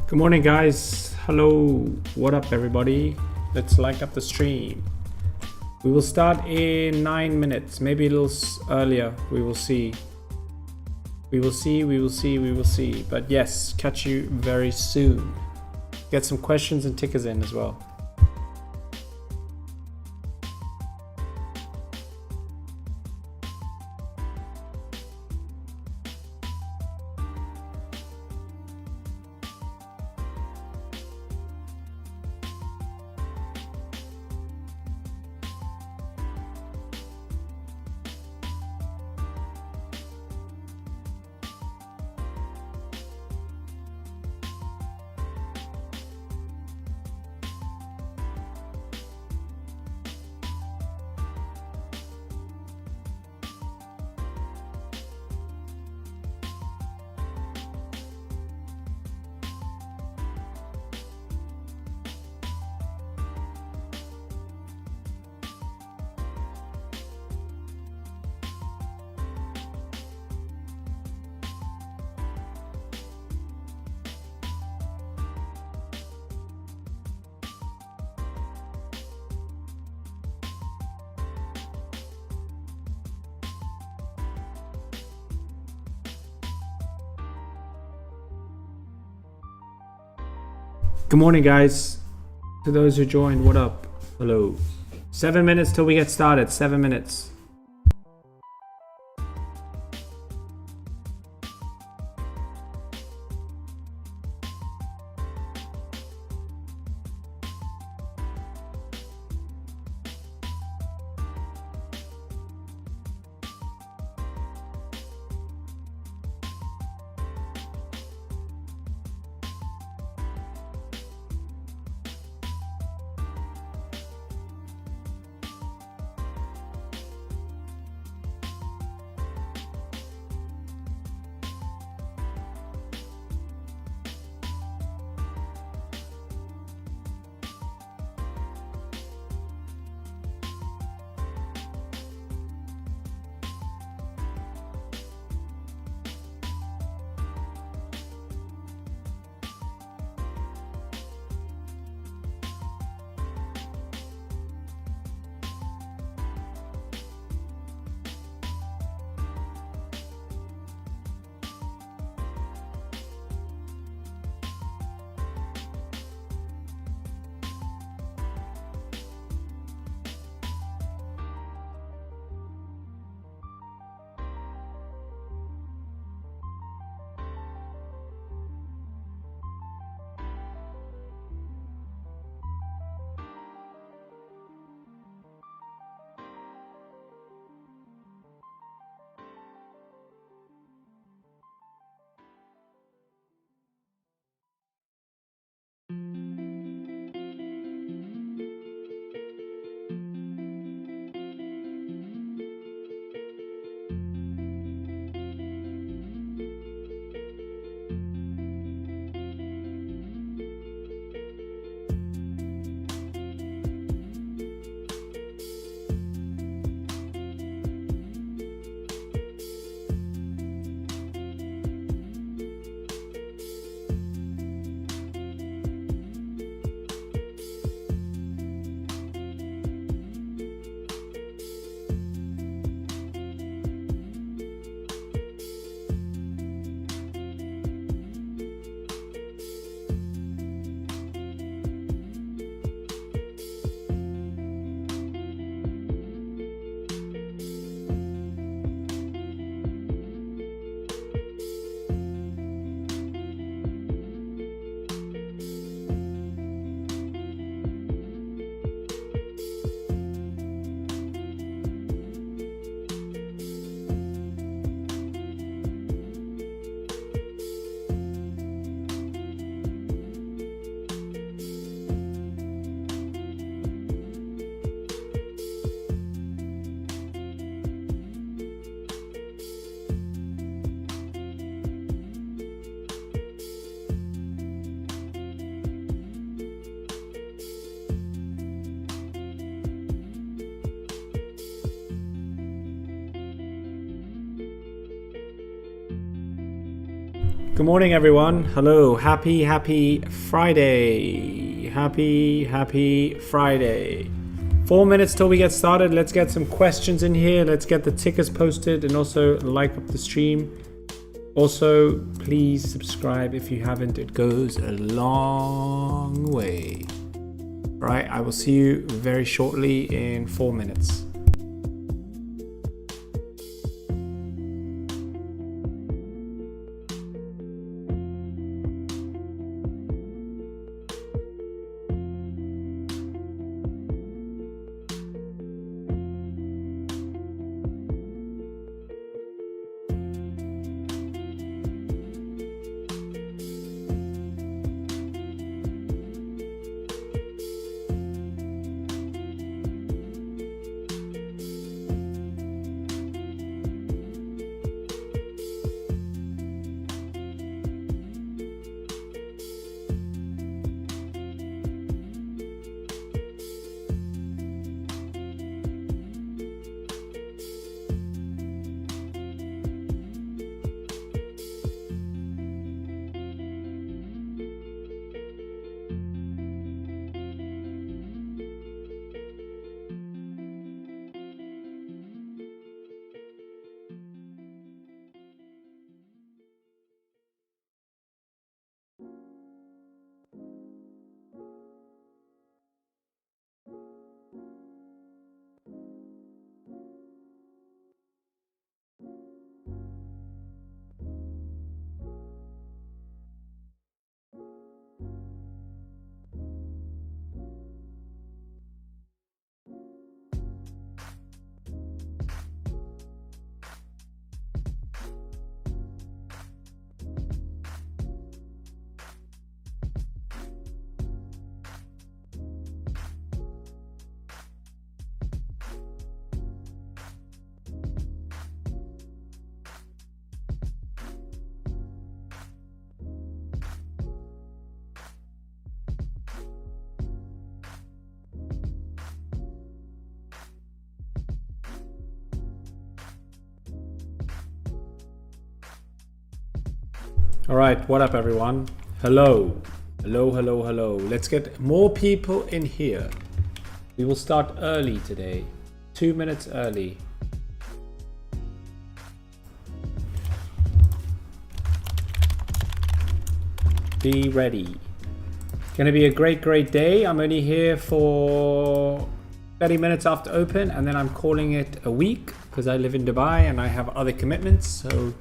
Good morning, guys. Hello. What up, everybody? Let's like up the stream. We will start in 9 minutes, maybe a little earlier. We will see. We will see. But yes, catch you very soon. Get some questions and tickers in as well. Good morning, guys. To those who joined, what up? Hello. 7 minutes till we get started. 7 minutes. Good morning, everyone. Hello. Happy Friday. Happy Friday. 4 minutes till we get started. Let's get some questions in here. Let's get the tickers posted and also like up the stream. Also, please subscribe if you haven't. It goes a long way. All right, I will see you very shortly in 4 minutes. All right, what up, everyone? Hello. Let's get more people in here. We will start early today, 2 minutes early. Be ready. Gonna be a great day. I'm only here for 30 minutes after open, and then I'm calling it a week because I live in Dubai and I have other commitments. So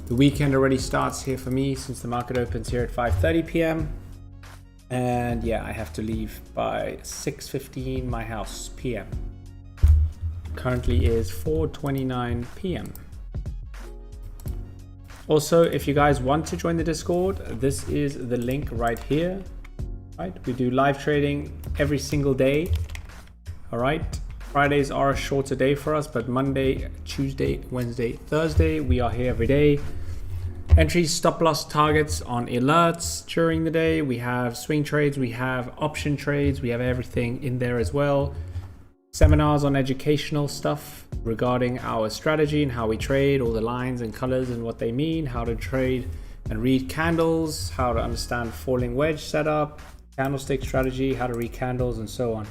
the weekend already starts here for me since the market opens here at 5:30 p.m. And yeah, I have to leave by 6:15 my house p.m. Currently is 4:29 p.m. Also, if you guys want to join the Discord, this is the link right here. Right, we do live trading every single day. All right. Fridays are a shorter day for us, but Monday, Tuesday, Wednesday, Thursday, we are here every day. Entries, stop loss targets on alerts during the day. We have swing trades, we have option trades, we have everything in there as well. Seminars on educational stuff regarding our strategy and how we trade, all the lines and colors and what they mean, how to trade and read candles, how to understand falling wedge setup, candlestick strategy, how to read candles, and so on.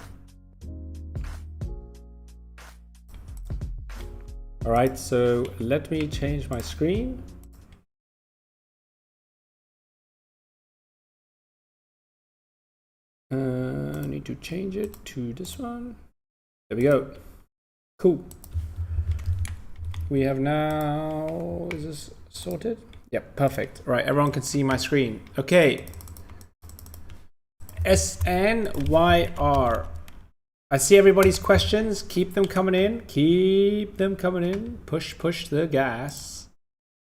All right, so let me change my screen. I need to change it to this one. There we go. Cool. We have now, is this sorted? Yep, perfect. All right, everyone can see my screen. Okay. SNYR. I see everybody's questions. Keep them coming in. Keep them coming in. Push the gas.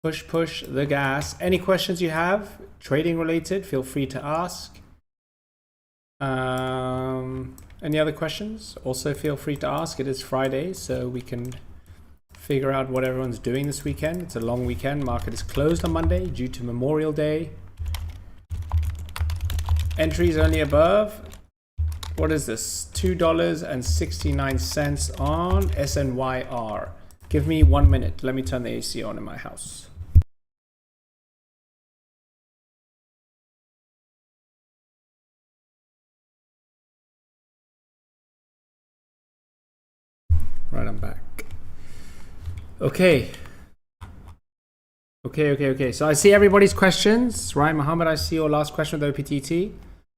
Push the gas. Any questions you have, trading related, feel free to ask. Any other questions? Also feel free to ask. It is Friday, so we can figure out what everyone's doing this weekend. It's a long weekend. Market is closed on Monday due to Memorial Day. Entries only above. What is this? $2.69 on SNYR. Give me 1 minute. Let me turn the AC on in my house. Right, I'm back. Okay. Okay. So I see everybody's questions. Right, Mohammed, I see your last question with OPTT.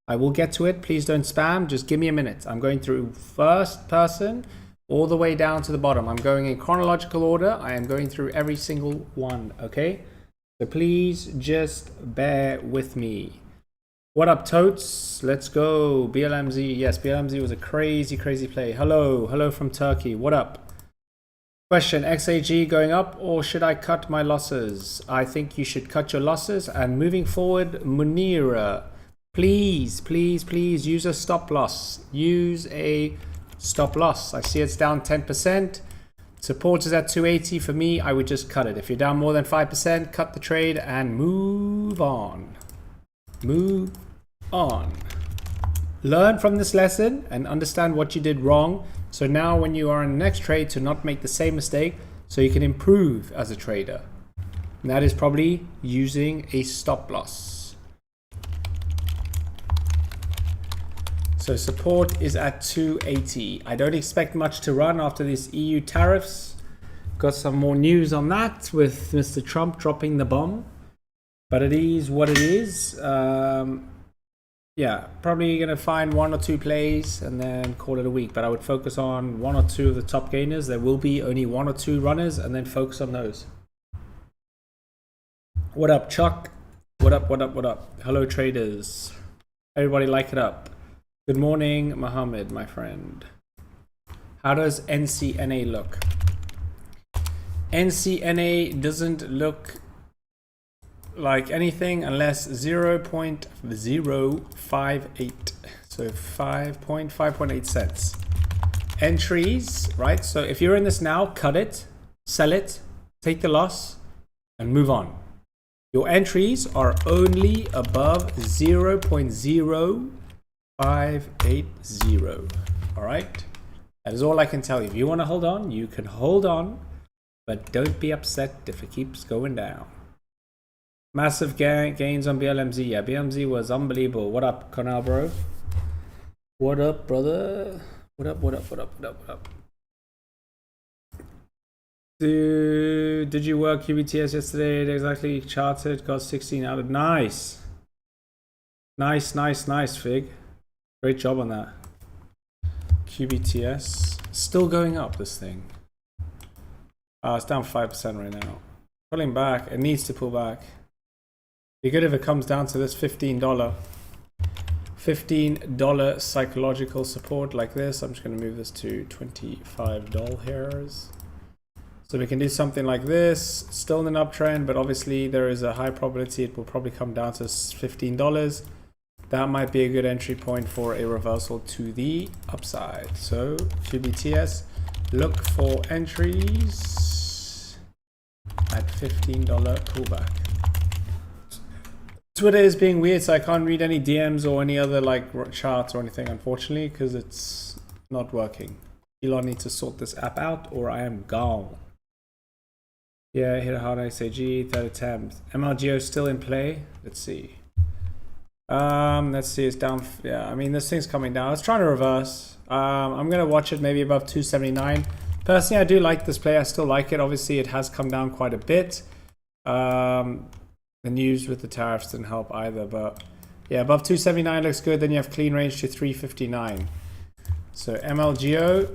I will get to it. Please don't spam. Just give me a minute. I'm going through first person all the way down to the bottom. I'm going in chronological order. I am going through every single one, okay? So please just bear with me. What up, Totes? Let's go. BLMZ. Yes, BLMZ was a crazy play. Hello from Turkey. What up? Question, XAG going up or should I cut my losses? I think you should cut your losses. And moving forward, Munira, please use a stop loss. Use a stop loss. I see it's down 10%. Support is at 280. For me, I would just cut it. If you're down more than 5%, cut the trade and move on. Move on. Learn from this lesson and understand what you did wrong. So now when you are in the next trade, to not make the same mistake so you can improve as a trader. And that is probably using a stop loss. So support is at 280. I don't expect much to run after these EU tariffs. Got some more news on that with Mr. Trump dropping the bomb. But it is what it is. Yeah, probably going to find one or two plays and then call it a week. But I would focus on one or two of the top gainers. There will be only one or two runners and then focus on those. What up, Chuck? What up? Hello, traders. Everybody like it up. Good morning, Mohammed, my friend. How does NCNA look? NCNA doesn't look like anything unless 0.058, so 5.8 cents. Entries, right? So if you're in this now, cut it, sell it, take the loss, and move on. Your entries are only above 0.0580. All right, that is all I can tell you. If you want to hold on, you can hold on, but don't be upset if it keeps going down. Massive gains on BLMZ. Yeah, BLMZ was unbelievable. What up, Cornell, bro? What up, brother? What up? Dude, did you work QBTS yesterday? It exactly charted. Got 16 out of. Nice, Fig. Great job on that. QBTS. Still going up, this thing. It's down 5% right now. Pulling back. It needs to pull back. Be good if it comes down to this $15 psychological support like this. I'm just going to move this to $25 here. So we can do something like this. Still in an uptrend, but obviously there is a high probability it will probably come down to $15. That might be a good entry point for a reversal to the upside. So QBTS, look for entries at $15 pullback. Twitter is being weird, so I can't read any DMs or any other like charts or anything, unfortunately, because it's not working. Elon needs to sort this app out or I am gone. Yeah, hit a hard XAG, third attempt. MLGO still in play. Let's see. Let's see, it's down. Yeah, I mean, this thing's coming down. It's trying to reverse. I'm going to watch it maybe above 279. Personally, I do like this play. I still like it. Obviously, it has come down quite a bit. The news with the tariffs didn't help either, but yeah, above 279 looks good. Then you have clean range to 359. So MLGO,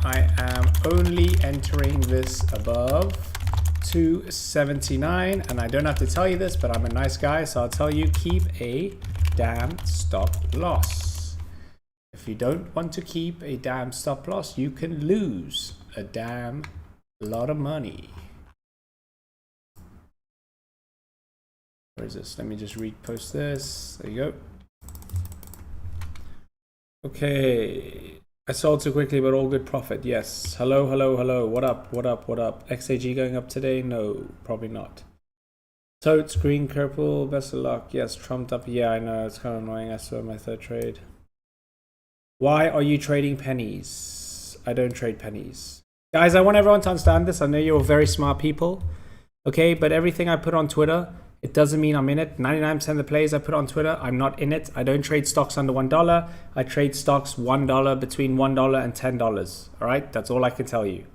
I am only entering this above 279, and I don't have to tell you this, but I'm a nice guy, so I'll tell you, keep a damn stop loss. If you don't want to keep a damn stop loss, you can lose a damn lot of money. Where is this? Let me just repost this. There you go. Okay. I sold too quickly, but all good profit. Yes. Hello. What up? XAG going up today? No, probably not. Totes, green, purple. Best of luck. Yes, trumped up. Yeah, I know. It's kind of annoying. I saw my third trade. Why are you trading pennies? I don't trade pennies. Guys, I want everyone to understand this. I know you're very smart people. Okay, but everything I put on Twitter It doesn't mean I'm in it. 99% of the plays I put on Twitter, I'm not in it. I don't trade stocks under $1. I trade stocks $1 between $1 and $10. All right, that's all I can tell you.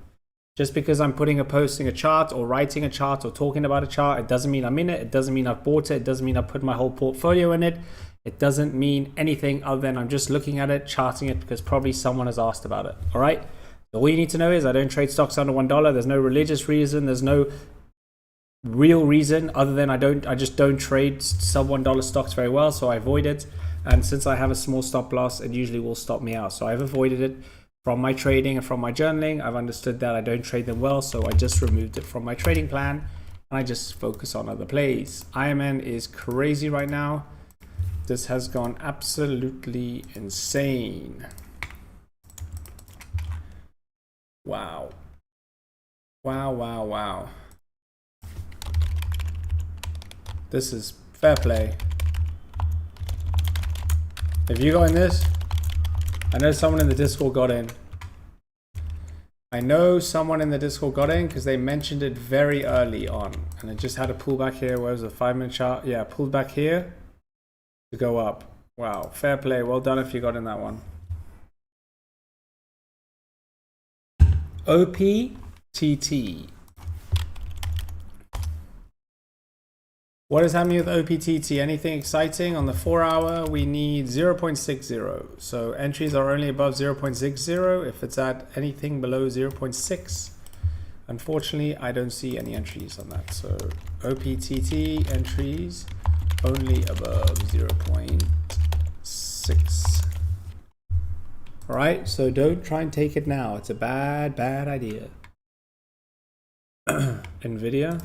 Just because I'm posting a chart or writing a chart or talking about a chart, it doesn't mean I'm in it. It doesn't mean I've bought it. It doesn't mean I've put my whole portfolio in it. It doesn't mean anything other than I'm just looking at it, charting it, because probably someone has asked about it. All right. All you need to know is I don't trade stocks under $1. There's no religious reason. There's no real reason other than I just don't trade sub $1 stocks very well. So I avoid it. And since I have a small stop loss, it usually will stop me out. So I've avoided it. From my trading and from my journaling, I've understood that I don't trade them well, so I just removed it from my trading plan and I just focus on other plays. IMN is crazy right now. This has gone absolutely insane. Wow. Wow, wow, wow. This is fair play. If you got in this, I know someone in the Discord got in. I know someone in the Discord got in because they mentioned it very early on. And it just had a pullback here. Where was the 5-minute chart? Yeah, pulled back here to go up. Wow, fair play. Well done if you got in that one. OPTT. What is happening with OPTT? Anything exciting? On the 4-hour, we need 0.60. So entries are only above 0.60. If it's at anything below 0.6, unfortunately, I don't see any entries on that. So OPTT entries only above 0.6. All right, so don't try and take it now. It's a bad idea. NVIDIA.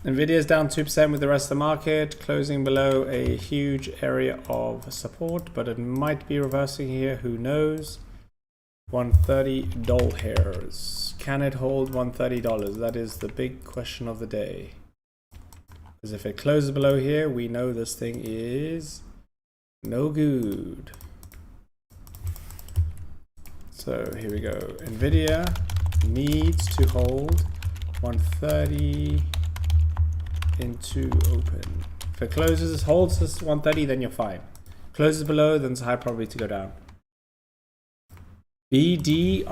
NVIDIA is down 2% with the rest of the market, closing below a huge area of support, but it might be reversing here, who knows. $130. Can it hold $130? That is the big question of the day. Because if it closes below here, we know this thing is no good. So here we go. NVIDIA needs to hold 130 into open. If it holds this 130, then you're fine. Closes below, then it's a high probability to go down. BDRX.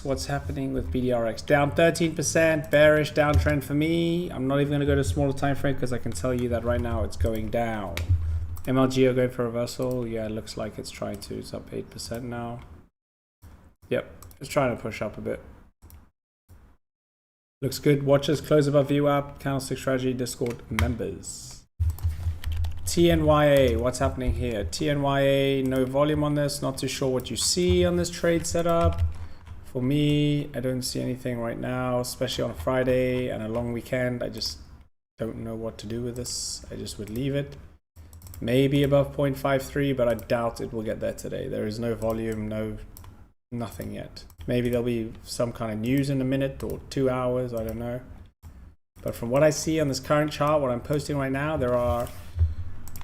What's happening with BDRX? Down 13%, bearish downtrend for me. I'm not even going to go to a smaller time frame because I can tell you that right now it's going down. MLGO going for reversal. Yeah, it looks like it's trying to. It's up 8% now. Yep, it's trying to push up a bit. Looks good. Watchlist close above VWAP. Candlestick Strategy Discord members. TNYA. What's happening here? TNYA. No volume on this. Not too sure what you see on this trade setup. For me, I don't see anything right now, especially on a Friday and a long weekend. I just don't know what to do with this. I just would leave it. Maybe above 0.53, but I doubt it will get there today. There is no volume, nothing yet. Maybe there'll be some kind of news in a minute or 2 hours, I don't know. But from what I see on this current chart, what I'm posting right now,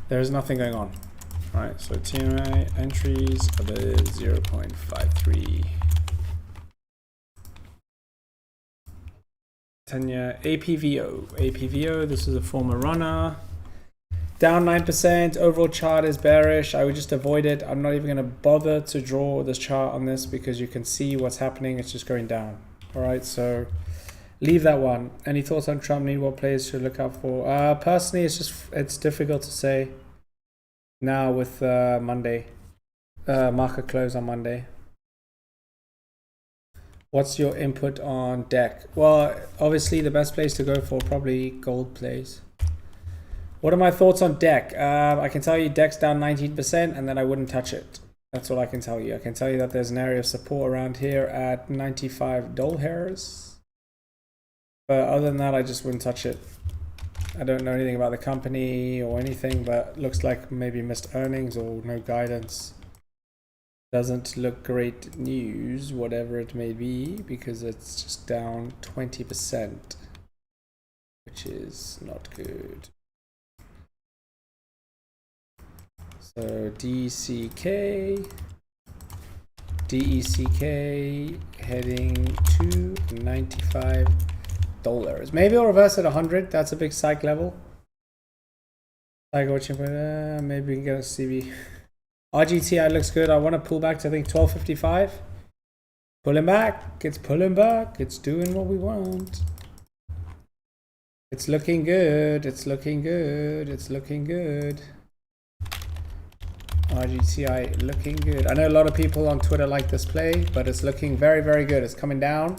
there's nothing going on. All right, so TNA entries above 0.53. 10-year APVO, this is a former runner. Down 9%, overall chart is bearish. I would just avoid it. I'm not even going to bother to draw this chart on this because you can see what's happening. It's just going down. All right, so leave that one. Any thoughts on Trump? Need what players should look out for? Personally, it's difficult to say now with Monday, market close on Monday. What's your input on DEC? Well, obviously the best place to go for probably gold plays. What are my thoughts on DEC? I can tell you DEC's down 19% and then I wouldn't touch it. That's all I can tell you. I can tell you that there's an area of support around here at $95. But other than that, I just wouldn't touch it. I don't know anything about the company or anything, but looks like maybe missed earnings or no guidance. Doesn't look great news, whatever it may be, because it's just down 20%, which is not good. So DECK heading to $95 $. Maybe I'll reverse at 100. That's a big psych level. Maybe we can get a CB. RGTI looks good. I want to pull back to, I think, 1255. Pulling back. It's pulling back. It's doing what we want. It's looking good. It's looking good. It's looking good. RGTI looking good. I know a lot of people on Twitter like this play, but it's looking very, very good. It's coming down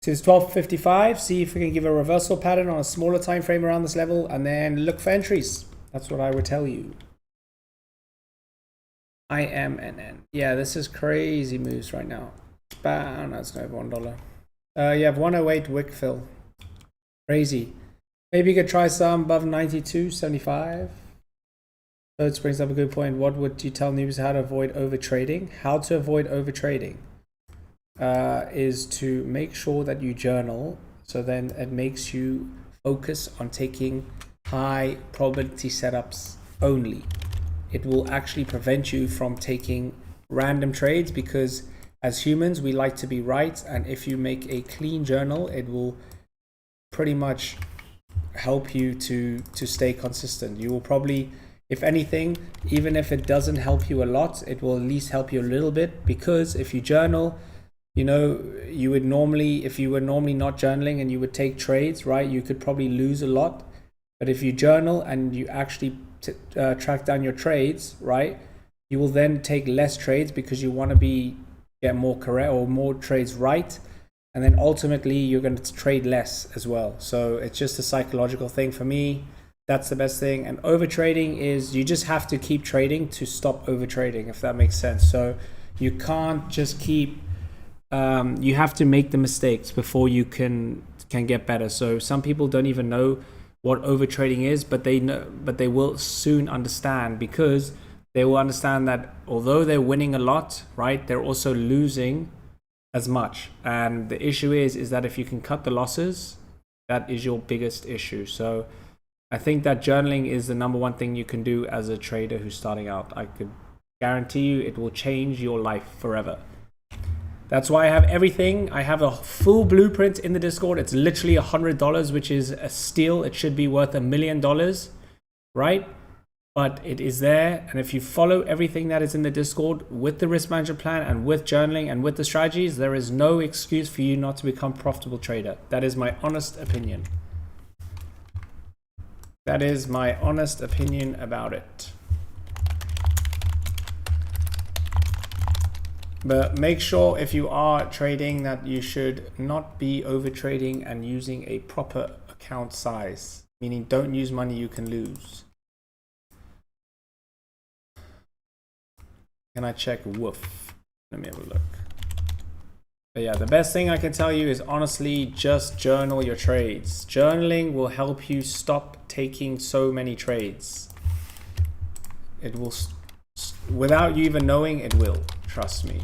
to 1255. See if we can give a reversal pattern on a smaller time frame around this level, and then look for entries. That's what I would tell you. IMNN. Yeah, this is crazy moves right now. Bam, that's over $1. You have 108 wick fill. Crazy. Maybe you could try some above 92.75. So it brings up a good point. What would you tell newbies how to avoid overtrading? How to avoid overtrading is to make sure that you journal. So then it makes you focus on taking high probability setups only. It will actually prevent you from taking random trades, because as humans, we like to be right. And if you make a clean journal, it will pretty much help you to stay consistent. You will probably, if anything, even if it doesn't help you a lot, it will at least help you a little bit, because if you journal, you know, you would normally, if you were normally not journaling and you would take trades, right, you could probably lose a lot. But if you journal and you actually track down your trades, right, you will then take less trades because you want to get more correct or more trades right. And then ultimately you're going to trade less as well. So it's just a psychological thing for me. That's the best thing. And overtrading is, you just have to keep trading to stop overtrading, if that makes sense. So you can't just keep, you have to make the mistakes before you can get better. So some people don't even know what overtrading is, but they know, but they will soon understand, because they will understand that although they're winning a lot, right, they're also losing as much. And the issue is that if you can cut the losses, that is your biggest issue. So I think that journaling is the number one thing you can do as a trader who's starting out. I could guarantee you it will change your life forever. That's why I have everything. I have a full blueprint in the Discord. It's literally $100, which is a steal. It should be worth $1 million, right? But it is there. And if you follow everything that is in the Discord with the risk management plan and with journaling and with the strategies, there is no excuse for you not to become a profitable trader. That is my honest opinion. That is my honest opinion about it. But make sure if you are trading that you should not be over trading and using a proper account size, meaning don't use money you can lose. Can I check WOOF? Let me have a look. But yeah, the best thing I can tell you is honestly just journal your trades. Journaling will help you stop taking so many trades. It will, without you even knowing, it will. Trust me.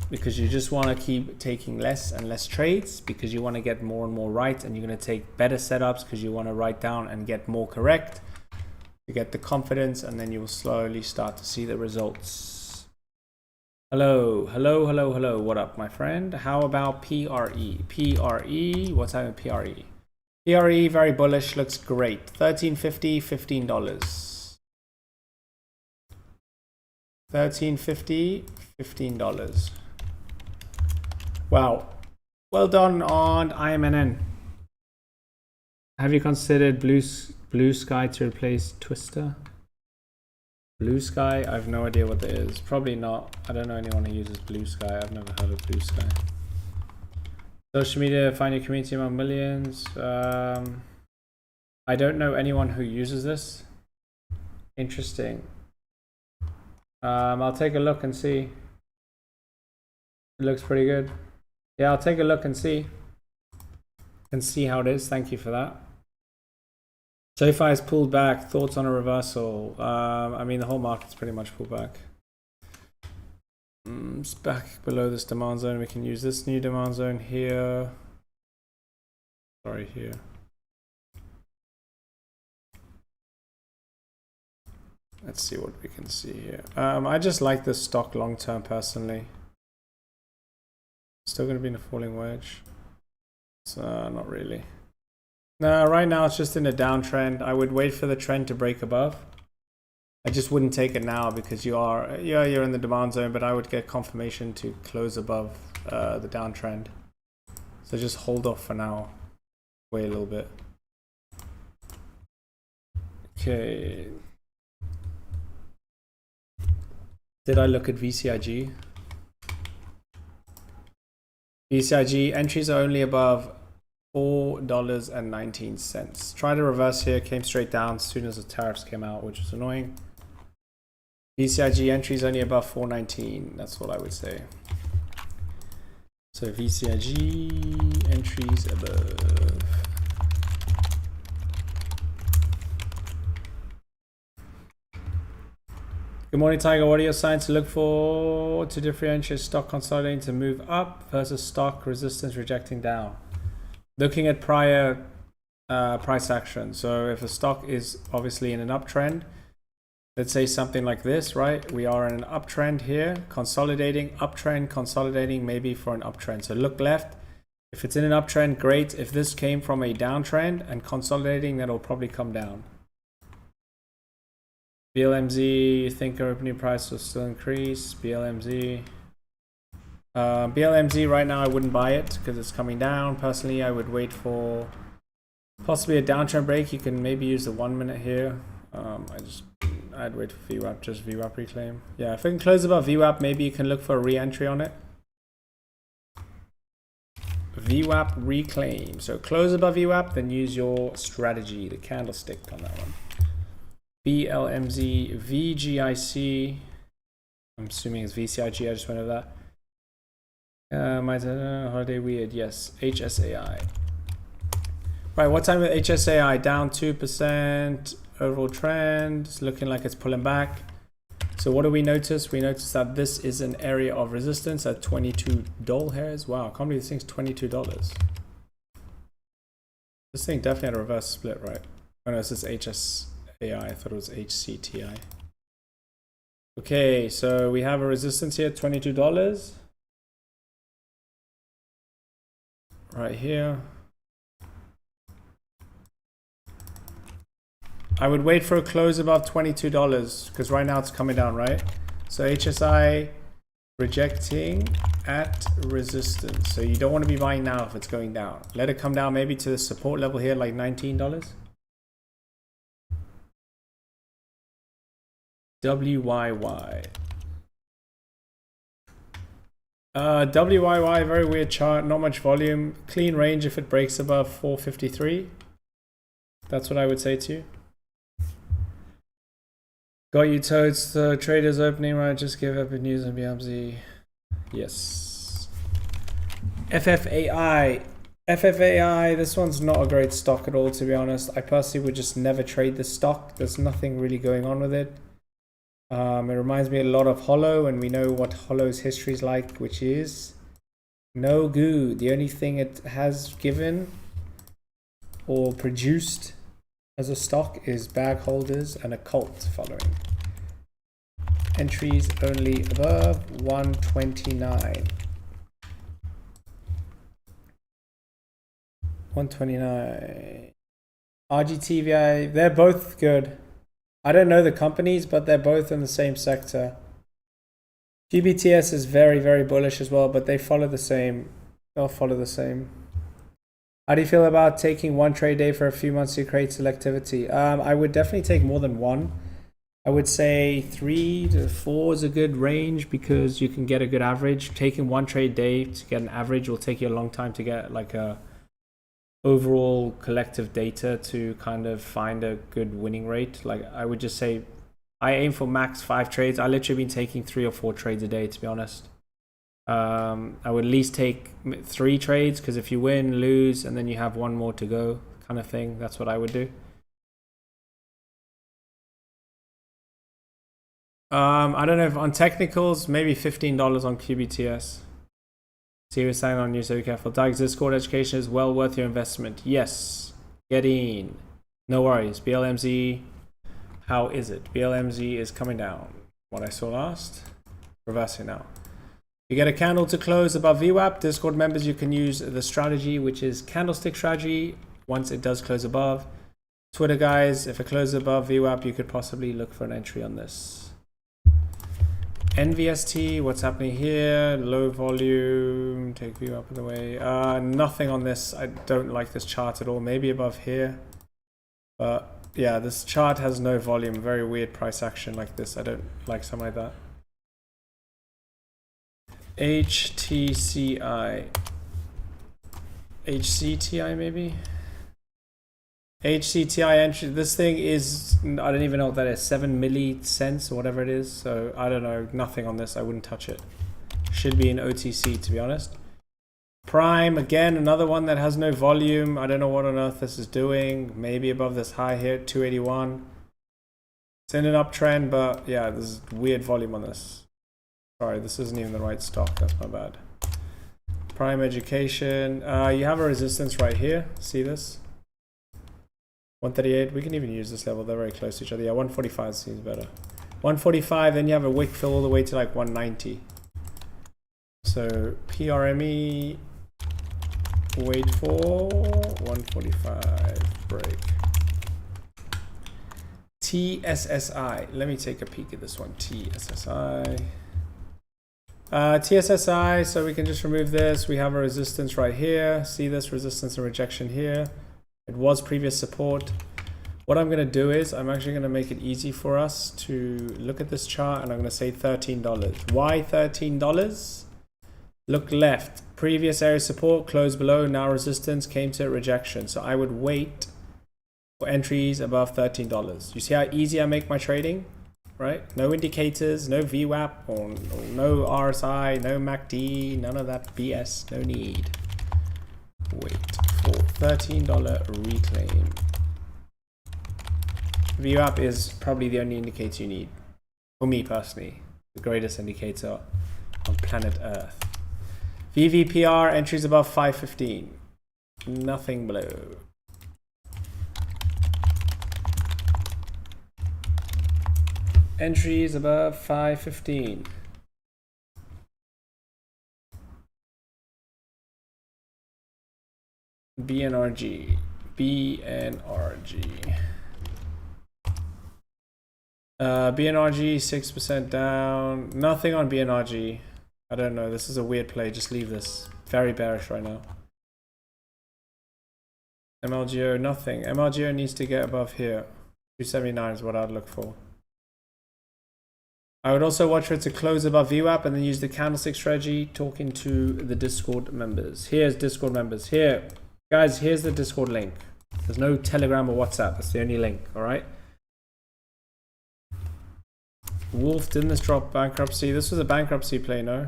Because you just want to keep taking less and less trades, because you want to get more and more right, and you're going to take better setups because you want to write down and get more correct. You get the confidence, and then you will slowly start to see the results. Hello, hello, hello, hello. What up, my friend? How about PRE? PRE, what's happening with PRE? PRE, very bullish, looks great. $13.50, $15. $13.50, $15. Wow. Well done on IMNN. Have you considered Blue Sky to replace Twister? Blue Sky? I have no idea what that is. Probably not. I don't know anyone who uses Blue Sky. I've never heard of Blue Sky. Social media, find your community among millions. I don't know anyone who uses this. Interesting. I'll take a look and see. It looks pretty good. Yeah, I'll take a look and see. And see how it is. Thank you for that. SoFi has pulled back. Thoughts on a reversal? I mean, the whole market's pretty much pulled back. It's back below this demand zone. We can use this new demand zone here. Sorry, here. Let's see what we can see here. I just like this stock long term personally. Still going to be in a falling wedge. So not really. No, right now it's just in a downtrend. I would wait for the trend to break above. I just wouldn't take it now because you're in the demand zone, but I would get confirmation to close above the downtrend. So just hold off for now. Wait a little bit. Okay. Did I look at VCIG? VCIG entries are only above $4.19. Tried to reverse here, came straight down as soon as the tariffs came out, which was annoying. VCIG entries only above 419. That's what I would say. So VCIG entries above. Good morning, Tiger. What are your signs to look for to differentiate stock consolidating to move up versus stock resistance rejecting down? Looking at prior price action. So if a stock is obviously in an uptrend, let's say something like this, right? We are in an uptrend here, consolidating, uptrend, consolidating, maybe for an uptrend. So look left. If it's in an uptrend, great. If this came from a downtrend and consolidating, that'll probably come down. BLMZ, you think our opening price will still increase? BLMZ. BLMZ right now I wouldn't buy it because it's coming down. Personally, I would wait for possibly a downtrend break. You can maybe use the 1 minute here. I'd wait for VWAP, just VWAP reclaim. Yeah, if it can close above VWAP, maybe you can look for a re-entry on it. VWAP reclaim. So close above VWAP, then use your strategy, the candlestick on that one. BLMZ, VGIC. I'm assuming it's VCIG. I just went over that. Holiday weird. Yes. HSAI. Right. What time with HSAI? Down 2%. Overall trend. It's looking like it's pulling back. So what do we notice? We notice that this is an area of resistance at $22 hairs. Wow. I can't believe this thing's $22. This thing definitely had a reverse split, right? Oh no, this is HSAI. I thought it was HCTI. Okay, so we have a resistance here, $22. Right here. I would wait for a close above $22 because right now it's coming down, right? So HSI rejecting at resistance. So you don't want to be buying now if it's going down. Let it come down maybe to the support level here, like $19. WYY. WYY, very weird chart, not much volume. Clean range if it breaks above 453. That's what I would say to you. Got you toads, the traders opening, right? Just give up news on BMZ. Yes. FFAI. FFAI, this one's not a great stock at all, to be honest. I personally would just never trade this stock. There's nothing really going on with it. It reminds me a lot of Hollow, and we know what Hollow's history is like, which is no good. The only thing it has given or produced as a stock is bag holders and a cult following. Entries only above 129. 129. RGTI, they're both good. I don't know the companies, but they're both in the same sector. GBTS is very, very bullish as well, but they follow the same. They'll follow the same. How do you feel about taking one trade day for a few months to create selectivity? I would definitely take more than one. I would say 3 to 4 is a good range because you can get a good average. Taking one trade day to get an average will take you a long time to get like a overall collective data to kind of find a good winning rate. Like I would just say I aim for max 5 trades. I literally been taking 3 or 4 trades a day, to be honest. I would at least take 3 trades because if you win, lose, and then you have one more to go kind of thing, that's what I would do. I don't know if on technicals, maybe $15 on QBTS. Serious sign on you, so be careful. Tigers Discord education is well worth your investment. Yes. Get in. No worries. BLMZ, how is it? BLMZ is coming down. What I saw last, reversing now. You get a candle to close above VWAP. Discord members, you can use the strategy, which is Candlestick Strategy, once it does close above. Twitter guys, if it closes above VWAP, you could possibly look for an entry on this. NVST, what's happening here? Low volume, take VWAP out of the way. Nothing on this. I don't like this chart at all. Maybe above here. But yeah, this chart has no volume. Very weird price action like this. I don't like something like that. HTCI. HCTI maybe? HCTI entry. This thing is, I don't even know what that is, 7 millicents or whatever it is. So I don't know, nothing on this. I wouldn't touch it. Should be an OTC to be honest. Prime, again, another one that has no volume. I don't know what on earth this is doing. Maybe above this high here, 281. It's in an uptrend, but yeah, there's weird volume on this. Sorry, this isn't even the right stock. That's my bad. Prime Education. You have a resistance right here. See this? 138. We can even use this level. They're very close to each other. Yeah, 145 seems better. 145. Then you have a wick fill all the way to like 190. So PRME. Wait for 145 break. TSSI. Let me take a peek at this one. TSSI. TSSI, so we can just remove this. We have a resistance right here. See this resistance and rejection here. It was previous support. What I'm going to do is I'm actually going to make it easy for us to look at this chart, and I'm going to say $13. Why $13? Look left. Previous area support, closed below, now resistance, came to rejection. So I would wait for entries above $13. You see how easy I make my trading? Right? No indicators, no VWAP, or no RSI, no MACD, none of that BS. No need. Wait for $13 reclaim. VWAP is probably the only indicator you need. For me personally, the greatest indicator on planet Earth. VVPR, entries above 515. Nothing below. Entries above 515. BNRG. BNRG. BNRG 6% down. Nothing on BNRG. I don't know. This is a weird play. Just leave this. Very bearish right now. MLGO, nothing. MLGO needs to get above here. 279 is what I'd look for. I would also watch for it to close above VWAP and then use the candlestick strategy, talking to the Discord members. Here's Discord members. Here, guys, here's the Discord link. There's no Telegram or WhatsApp. That's the only link, all right? WOOF, didn't this drop bankruptcy? This was a bankruptcy play, no?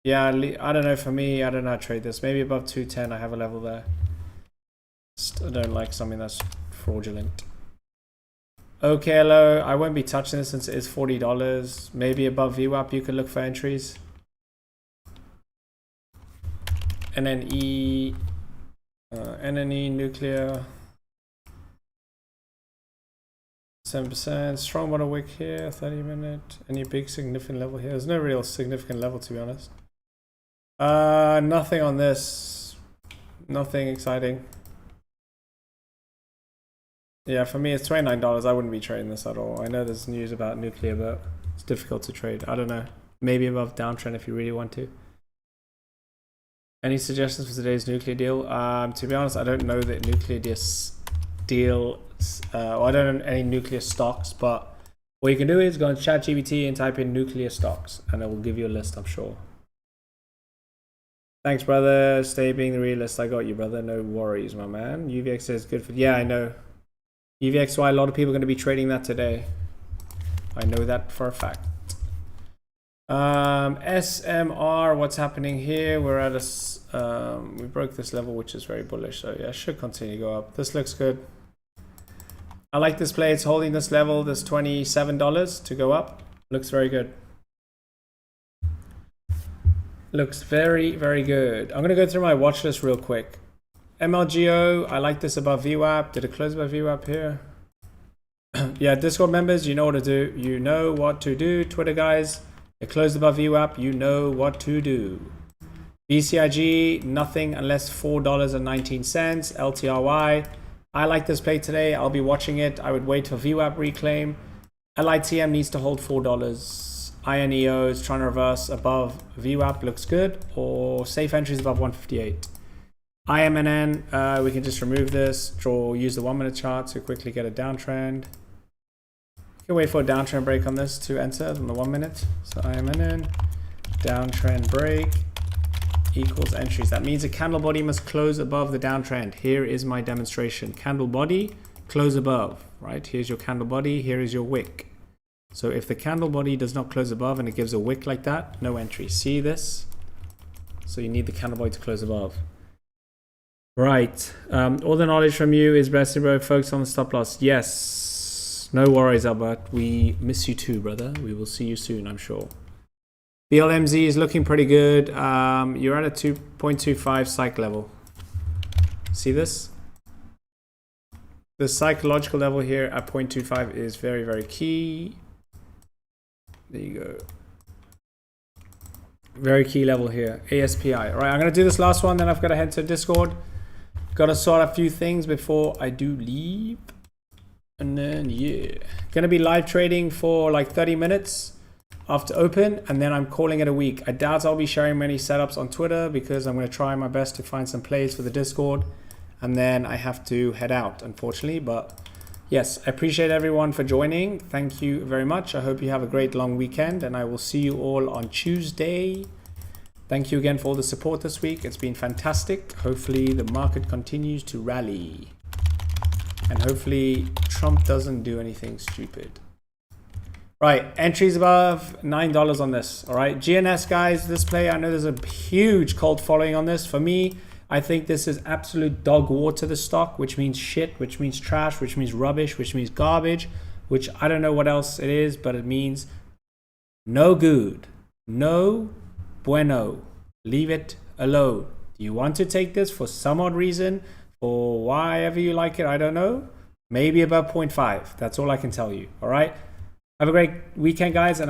Yeah, I don't know. For me, I don't know how to trade this. Maybe above 210, I have a level there. I don't like something that's fraudulent. OKLO, I won't be touching this since it is $40. Maybe above VWAP, you could look for entries. NNE, NNE nuclear, 7%. Strong bottom wick here, 30 minute. Any big significant level here? There's no real significant level, to be honest. Nothing on this. Nothing exciting. Yeah, for me it's $29. I wouldn't be trading this at all. I know there's news about nuclear, but it's difficult to trade. I don't know. Maybe above downtrend if you really want to. Any suggestions for today's nuclear deal? To be honest, I don't know that nuclear deals. I don't know any nuclear stocks, but what you can do is go on ChatGPT and type in nuclear stocks, and it will give you a list, I'm sure. Thanks, brother. Stay being the realist. I got you, brother. No worries, my man. UVX is good for. Yeah, I know. UVXY, a lot of people are going to be trading that today. I know that for a fact. SMR, what's happening here? We're at a, we broke this level, which is very bullish. So yeah, should continue to go up. This looks good. I like this play. It's holding this level, this $27 to go up. Looks very good. Looks very, very good. I'm going to go through my watch list real quick. MLGO, I like this above VWAP. Did it close above VWAP here? Yeah, Discord members, you know what to do. You know what to do. Twitter guys, It closed above VWAP, you know what to do. BCIG, nothing unless $4.19. LTRY, I like this play today. I'll be watching it. I would wait for VWAP reclaim. LITM needs to hold $4. INEO is trying to reverse above VWAP, looks good. Or safe entries above 158. IMNN, we can just remove this. Use the 1 minute chart to quickly get a downtrend. You can wait for a downtrend break on this to enter on the 1 minute. So IMNN, downtrend break equals entries. That means a candle body must close above the downtrend. Here is my demonstration. Candle body, close above, right? Here's your candle body, here is your wick. So if the candle body does not close above and it gives a wick like that, no entry. See this? So you need the candle body to close above. Right. All the knowledge from you is blessed, bro. Focus on the stop loss. Yes. No worries, Albert. We miss you too, brother. We will see you soon, I'm sure. BLMZ is looking pretty good. You're at a 2.25 psych level. See this? The psychological level here at 0.25 is very, very key. There you go. Very key level here. ASPI. All right, I'm going to do this last one, then I've got to head to Discord. Got to sort a few things before I do leave. And then, yeah. Going to be live trading for like 30 minutes after open, and then I'm calling it a week. I doubt I'll be sharing many setups on Twitter because I'm going to try my best to find some plays for the Discord. And then I have to head out, unfortunately. But yes, I appreciate everyone for joining. Thank you very much. I hope you have a great long weekend, and I will see you all on Tuesday. Thank you again for all the support this week. It's been fantastic. Hopefully the market continues to rally. And hopefully Trump doesn't do anything stupid. Right, entries above $9 on this. All right, GNS guys, this play, I know there's a huge cult following on this. For me, I think this is absolute dog water, the stock, which means shit, which means trash, which means rubbish, which means garbage, which I don't know what else it is, but it means no good, no bueno. Leave it alone. Do you want to take this for some odd reason, or why ever you like it? I don't know. Maybe about 0.5. That's all I can tell you. All right. Have a great weekend, guys. And